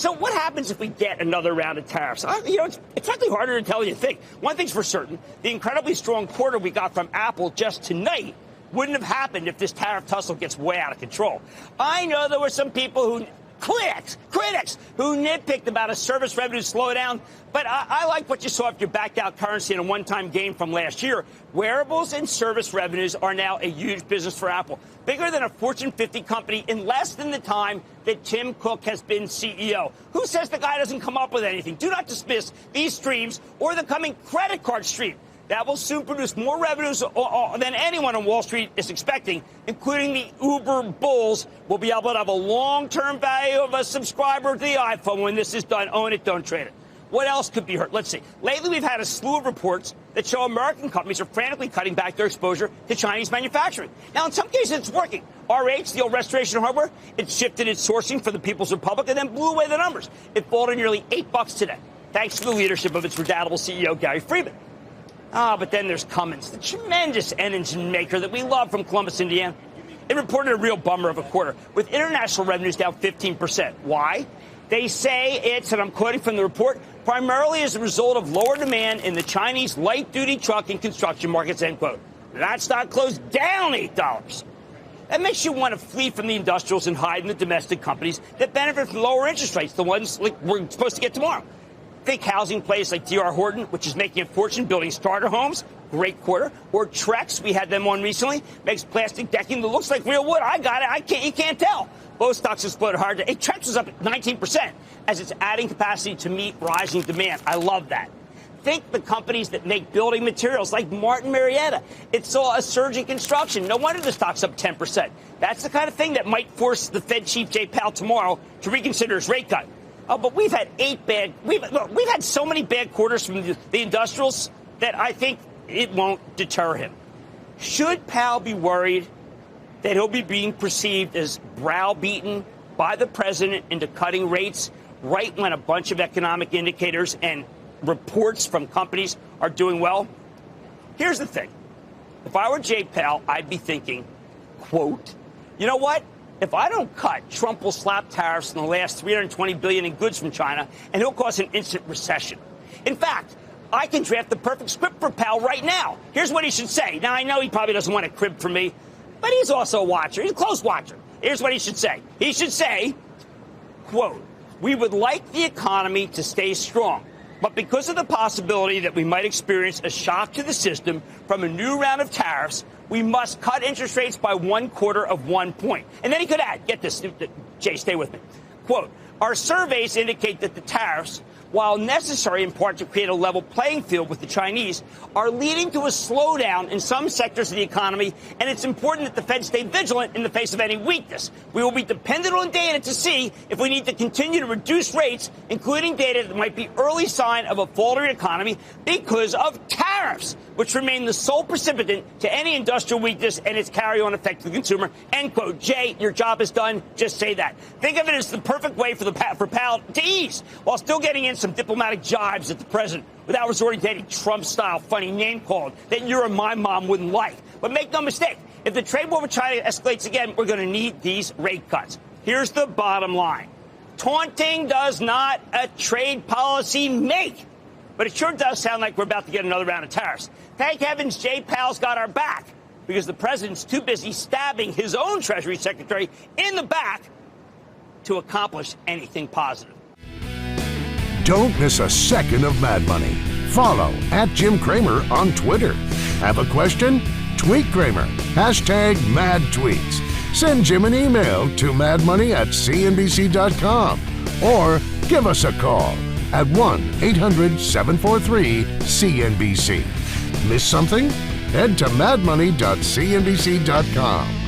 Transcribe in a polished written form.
So what happens if we get another round of tariffs? It's actually harder to tell than you think. One thing's for certain, the incredibly strong quarter we got from Apple just tonight wouldn't have happened if this tariff tussle gets way out of control. I know there were some people who, critics, who nitpicked about a service revenue slowdown, but I like what you saw if you backed out currency in a one-time gain from last year. Wearables and service revenues are now a huge business for Apple, bigger than a Fortune 50 company in less than the time that Tim Cook has been CEO. Who says the guy doesn't come up with anything? Do not dismiss these streams or the coming credit card stream. That will soon produce more revenues than anyone on Wall Street is expecting, including the Uber bulls. Will be able to have a long-term value of a subscriber to the iPhone when this is done. Own it, don't trade it. What else could be hurt? Let's see. Lately, we've had a slew of reports that show American companies are frantically cutting back their exposure to Chinese manufacturing. Now, in some cases, it's working. RH, the old Restoration Hardware, it shifted its sourcing for the People's Republic and then blew away the numbers. It faltered nearly $8 today, thanks to the leadership of its redoubtable CEO, Gary Friedman. But then there's Cummins, the tremendous engine maker that we love from Columbus, Indiana. It reported a real bummer of a quarter, with international revenues down 15%. Why? They say it's, and I'm quoting from the report, primarily as a result of lower demand in the Chinese light-duty truck and construction markets, end quote. That stock closed down $8. That makes you want to flee from the industrials and hide in the domestic companies that benefit from lower interest rates, the ones like we're supposed to get tomorrow. Think housing plays like D.R. Horton, which is making a fortune building starter homes. Great quarter. Or Trex, we had them on recently, makes plastic decking that looks like real wood. I got it. You can't tell. Both stocks exploded hard. Trex was up 19% as it's adding capacity to meet rising demand. I love that. Think the companies that make building materials like Martin Marietta. It saw a surge in construction. No wonder the stock's up 10%. That's the kind of thing that might force the Fed chief, Jay Powell, tomorrow to reconsider his rate cut. But we've had we've had so many bad quarters from the industrials that I think it won't deter him. Should Powell be worried that he'll be being perceived as browbeaten by the president into cutting rates right when a bunch of economic indicators and reports from companies are doing well? Here's the thing. If I were Jay Powell, I'd be thinking, quote, you know what? If I don't cut, Trump will slap tariffs on the last $320 billion in goods from China, and he'll cause an instant recession. In fact, I can draft the perfect script for Powell right now. Here's what he should say. Now, I know he probably doesn't want to crib from me, but he's also a watcher. He's a close watcher. Here's what he should say. He should say, quote, we would like the economy to stay strong, but because of the possibility that we might experience a shock to the system from a new round of tariffs, we must cut interest rates by 1/4 point. And then he could add, get this, Jay, stay with me. Quote, our surveys indicate that the tariffs, while necessary in part to create a level playing field with the Chinese, are leading to a slowdown in some sectors of the economy, and it's important that the Fed stay vigilant in the face of any weakness. We will be dependent on data to see if we need to continue to reduce rates, including data that might be early sign of a faltering economy because of tariffs, which remain the sole precipitant to any industrial weakness and its carry-on effect to the consumer. End quote. Jay, your job is done. Just say that. Think of it as the perfect way for Powell to ease while still getting in some diplomatic jibes at the president without resorting to any Trump-style funny name calling that you or my mom wouldn't like. But make no mistake, if the trade war with China escalates again, we're going to need these rate cuts. Here's the bottom line. Taunting does not a trade policy make. But it sure does sound like we're about to get another round of tariffs. Thank heavens Jay Powell's got our back, because the president's too busy stabbing his own Treasury Secretary in the back to accomplish anything positive. Don't miss a second of Mad Money. Follow @Jim Cramer on Twitter. Have a question? Tweet Cramer. #MadTweets. Send Jim an email to madmoney@cnbc.com or give us a call at 1-800-743-CNBC. Miss something? Head to madmoney.cnbc.com.